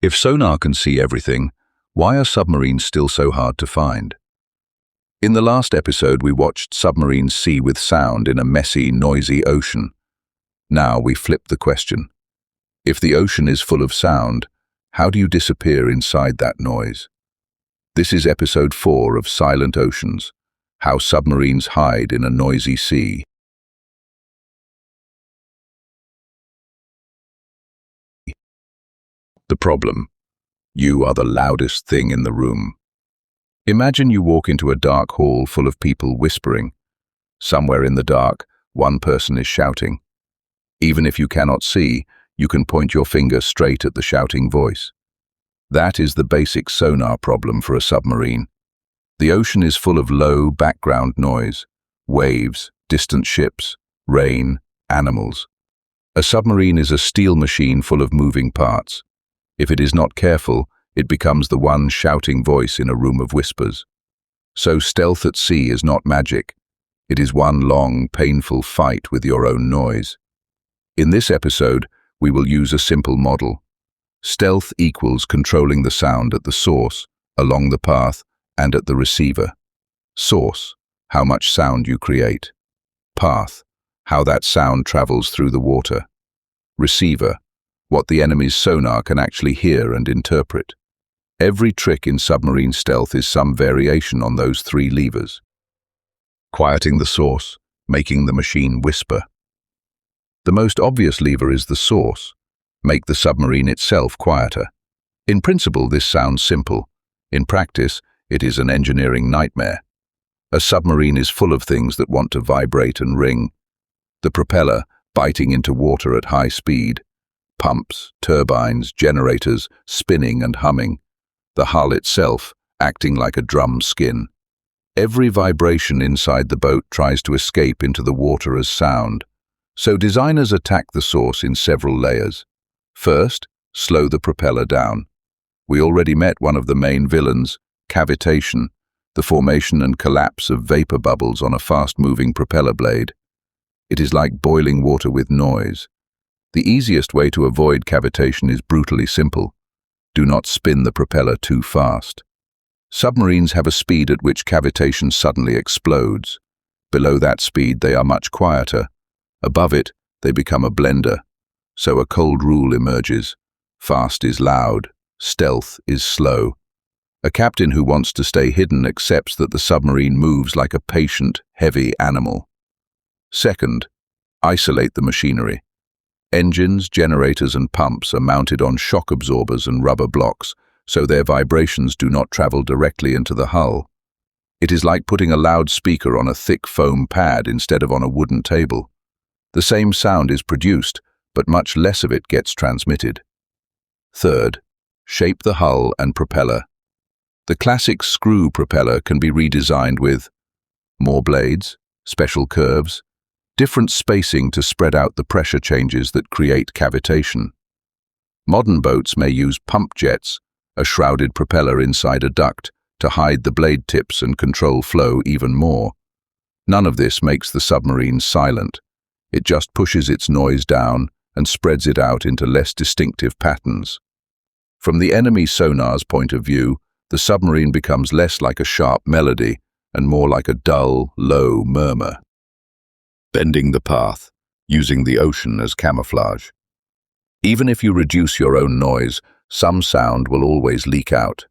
If sonar can see everything, why are submarines still so hard to find? In the last episode, we watched submarines see with sound in a messy, noisy ocean. Now we flip the question. If the ocean is full of sound, how do you disappear inside that noise? This is episode 4 of Silent Oceans, how submarines hide in a noisy sea. The problem: you are the loudest thing in the room. Imagine you walk into a dark hall full of people whispering. Somewhere in the dark, one person is shouting. Even if you cannot see, you can point your finger straight at the shouting voice. That is the basic sonar problem for a submarine. The ocean is full of low background noise: waves, distant ships, rain, animals. A submarine is a steel machine full of moving parts. If it is not careful, it becomes the one shouting voice in a room of whispers. So stealth at sea is not magic. It is one long, painful fight with your own noise. In this episode, we will use a simple model. Stealth equals controlling the sound at the source, along the path, and at the receiver. Source: how much sound you create. Path: how that sound travels through the water. Receiver: what the enemy's sonar can actually hear and interpret. Every trick in submarine stealth is some variation on those 3 levers. Quieting the source, making the machine whisper. The most obvious lever is the source. Make the submarine itself quieter. In principle, this sounds simple. In practice, it is an engineering nightmare. A submarine is full of things that want to vibrate and ring. The propeller, biting into water at high speed. Pumps, turbines, generators, spinning and humming. The hull itself, acting like a drum skin. Every vibration inside the boat tries to escape into the water as sound. So designers attack the source in several layers. First, slow the propeller down. We already met one of the main villains, cavitation, the formation and collapse of vapor bubbles on a fast-moving propeller blade. It is like boiling water with noise. The easiest way to avoid cavitation is brutally simple. Do not spin the propeller too fast. Submarines have a speed at which cavitation suddenly explodes. Below that speed, they are much quieter. Above it, they become a blender. So a cold rule emerges. Fast is loud, stealth is slow. A captain who wants to stay hidden accepts that the submarine moves like a patient, heavy animal. Second, isolate the machinery. Engines, generators and pumps are mounted on shock absorbers and rubber blocks, so their vibrations do not travel directly into the hull. It is like putting a loudspeaker on a thick foam pad instead of on a wooden table. The same sound is produced, but much less of it gets transmitted. Third, shape the hull and propeller. The classic screw propeller can be redesigned with more blades, special curves, different spacing to spread out the pressure changes that create cavitation. Modern boats may use pump jets, a shrouded propeller inside a duct, to hide the blade tips and control flow even more. None of this makes the submarine silent. It just pushes its noise down and spreads it out into less distinctive patterns. From the enemy sonar's point of view, the submarine becomes less like a sharp melody and more like a dull, low murmur. Bending the path, using the ocean as camouflage. Even if you reduce your own noise, some sound will always leak out.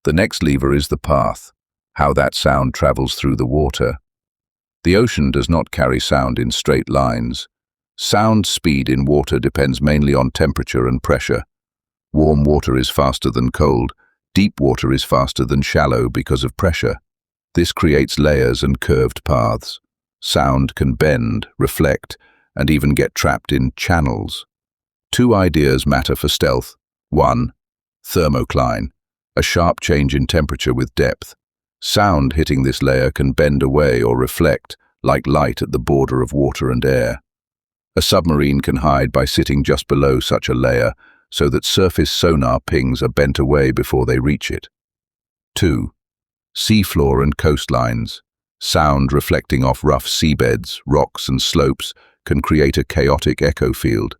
The next lever is the path, how that sound travels through the water. The ocean does not carry sound in straight lines. Sound speed in water depends mainly on temperature and pressure. Warm water is faster than cold. Deep water is faster than shallow because of pressure. This creates layers and curved paths. Sound can bend, reflect, and even get trapped in channels. 2 ideas matter for stealth. 1. Thermocline, a sharp change in temperature with depth. Sound hitting this layer can bend away or reflect, like light at the border of water and air. A submarine can hide by sitting just below such a layer, so that surface sonar pings are bent away before they reach it. 2. Seafloor and coastlines. Sound reflecting off rough seabeds, rocks and slopes can create a chaotic echo field.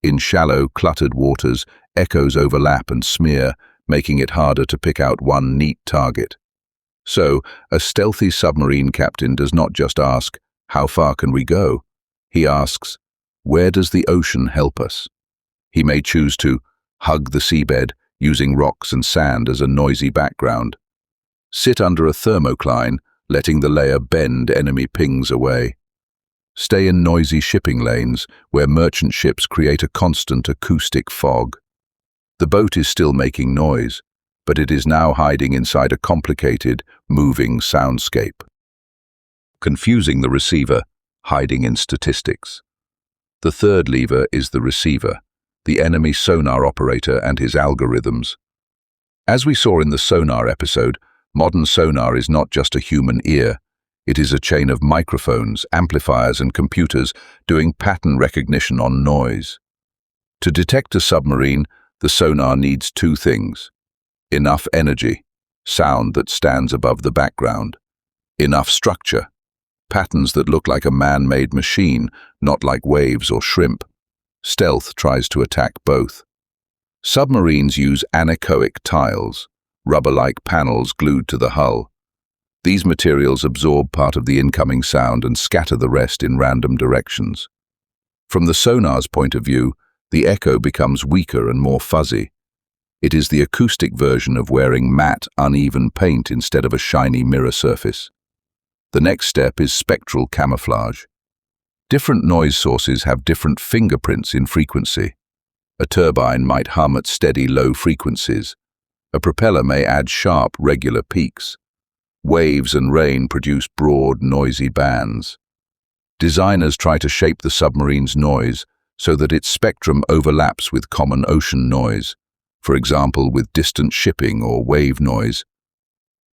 in shallow, cluttered waters, echoes overlap and smear, making it harder to pick out one neat target. So, a stealthy submarine captain does not just ask, "How far can we go?" He asks, "Where does the ocean help us?" He may choose to hug the seabed, using rocks and sand as a noisy background. Sit under a thermocline, letting the layer bend enemy pings away. Stay in noisy shipping lanes, where merchant ships create a constant acoustic fog. The boat is still making noise, but it is now hiding inside a complicated, moving soundscape. Confusing the receiver, hiding in statistics. The third lever is the receiver, the enemy sonar operator and his algorithms. As we saw in the sonar episode, modern sonar is not just a human ear. It is a chain of microphones, amplifiers and computers doing pattern recognition on noise. To detect a submarine, the sonar needs two things: enough energy, sound that stands above the background; enough structure, patterns that look like a man-made machine, not like waves or shrimp. Stealth tries to attack both. Submarines use anechoic tiles, rubber-like panels glued to the hull. These materials absorb part of the incoming sound and scatter the rest in random directions. From the sonar's point of view, the echo becomes weaker and more fuzzy. It is the acoustic version of wearing matte, uneven paint instead of a shiny mirror surface. The next step is spectral camouflage. Different noise sources have different fingerprints in frequency. A turbine might hum at steady, low frequencies. A propeller may add sharp, regular peaks. Waves and rain produce broad, noisy bands. Designers try to shape the submarine's noise so that its spectrum overlaps with common ocean noise, for example with distant shipping or wave noise.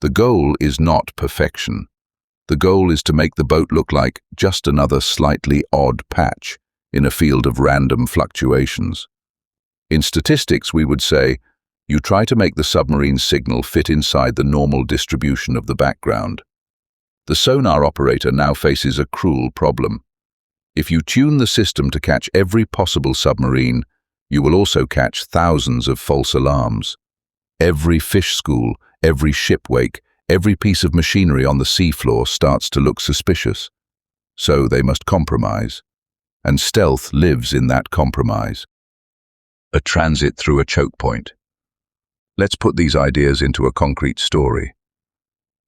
The goal is not perfection. The goal is to make the boat look like just another slightly odd patch in a field of random fluctuations. In statistics, we would say, you try to make the submarine signal fit inside the normal distribution of the background. The sonar operator now faces a cruel problem. If you tune the system to catch every possible submarine, you will also catch thousands of false alarms. Every fish school, every ship wake, every piece of machinery on the seafloor starts to look suspicious. So they must compromise. And stealth lives in that compromise. A transit through a choke point. Let's put these ideas into a concrete story.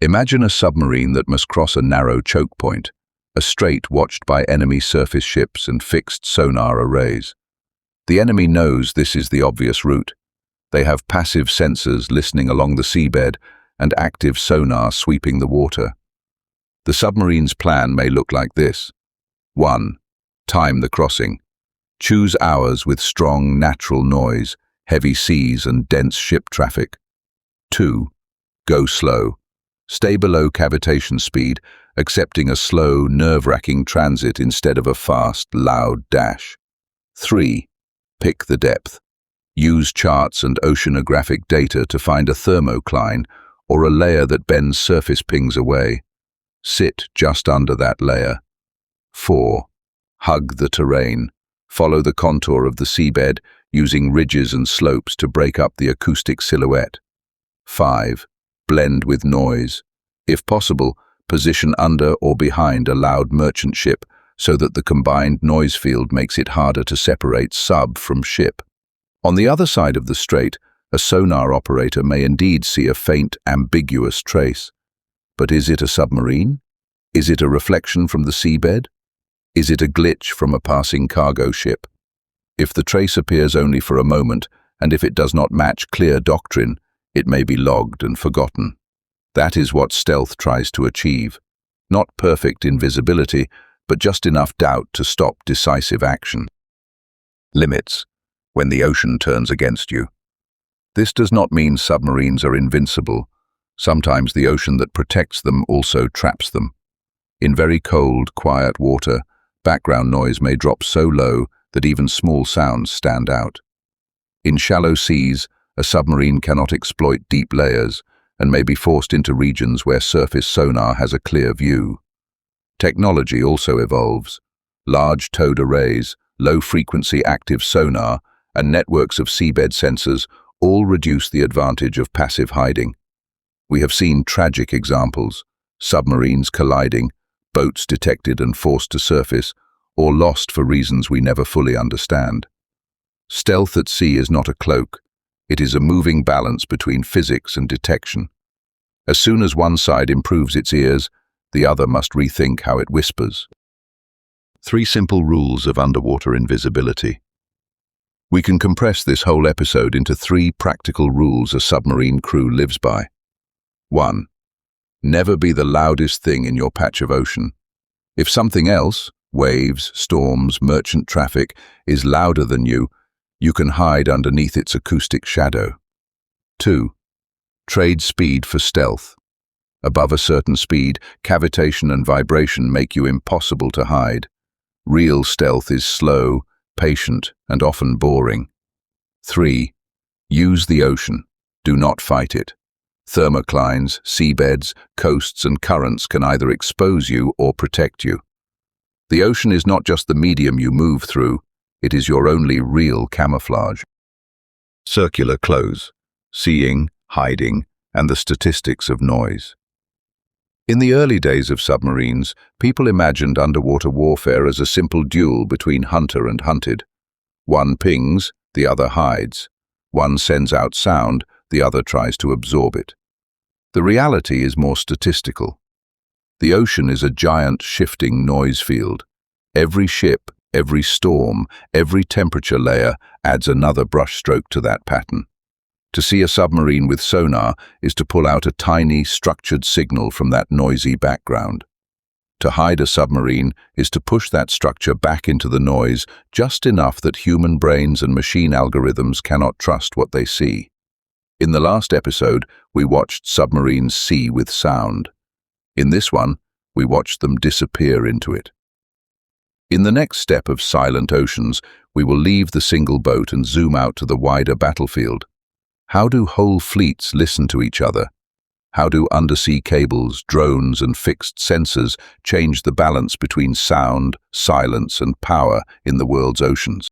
Imagine a submarine that must cross a narrow choke point, a strait watched by enemy surface ships and fixed sonar arrays. The enemy knows this is the obvious route. They have passive sensors listening along the seabed and active sonar sweeping the water. The submarine's plan may look like this. 1. Time the crossing. Choose hours with strong natural noise, heavy seas and dense ship traffic. 2. Go slow. Stay below cavitation speed, accepting a slow, nerve-wracking transit instead of a fast, loud dash. 3. Pick the depth. Use charts and oceanographic data to find a thermocline or a layer that bends surface pings away. Sit just under that layer. 4. Hug the terrain. Follow the contour of the seabed, using ridges and slopes to break up the acoustic silhouette. 5. Blend with noise. If possible, position under or behind a loud merchant ship so that the combined noise field makes it harder to separate sub from ship. On the other side of the strait, a sonar operator may indeed see a faint, ambiguous trace. But is it a submarine? Is it a reflection from the seabed? Is it a glitch from a passing cargo ship? If the trace appears only for a moment, and if it does not match clear doctrine, it may be logged and forgotten. That is what stealth tries to achieve. Not perfect invisibility, but just enough doubt to stop decisive action. Limits. When the ocean turns against you. This does not mean submarines are invincible. Sometimes the ocean that protects them also traps them. In very cold, quiet water, background noise may drop so low that even small sounds stand out. In shallow seas, a submarine cannot exploit deep layers and may be forced into regions where surface sonar has a clear view. Technology also evolves. Large towed arrays, low-frequency active sonar, and networks of seabed sensors all reduce the advantage of passive hiding. We have seen tragic examples: submarines colliding, boats detected and forced to surface, or lost for reasons we never fully understand. Stealth at sea is not a cloak. It is a moving balance between physics and detection. As soon as one side improves its ears, the other must rethink how it whispers. 3 simple rules of underwater invisibility. We can compress this whole episode into 3 practical rules a submarine crew lives by. 1. Never be the loudest thing in your patch of ocean. If something else, waves, storms, merchant traffic, is louder than you, you can hide underneath its acoustic shadow. 2. Trade speed for stealth. Above a certain speed, cavitation and vibration make you impossible to hide. Real stealth is slow, patient, and often boring. 3. Use the ocean. Do not fight it. Thermoclines, seabeds, coasts, and currents can either expose you or protect you. The ocean is not just the medium you move through, it is your only real camouflage. Circular close, seeing, hiding, and the statistics of noise. In the early days of submarines, people imagined underwater warfare as a simple duel between hunter and hunted. One pings, the other hides. One sends out sound, the other tries to absorb it. The reality is more statistical. The ocean is a giant shifting noise field. Every ship, every storm, every temperature layer adds another brushstroke to that pattern. To see a submarine with sonar is to pull out a tiny, structured signal from that noisy background. To hide a submarine is to push that structure back into the noise just enough that human brains and machine algorithms cannot trust what they see. In the last episode, we watched submarines see with sound. In this one, we watched them disappear into it. In the next step of Silent Oceans, we will leave the single boat and zoom out to the wider battlefield. How do whole fleets listen to each other? How do undersea cables, drones, and fixed sensors change the balance between sound, silence, and power in the world's oceans?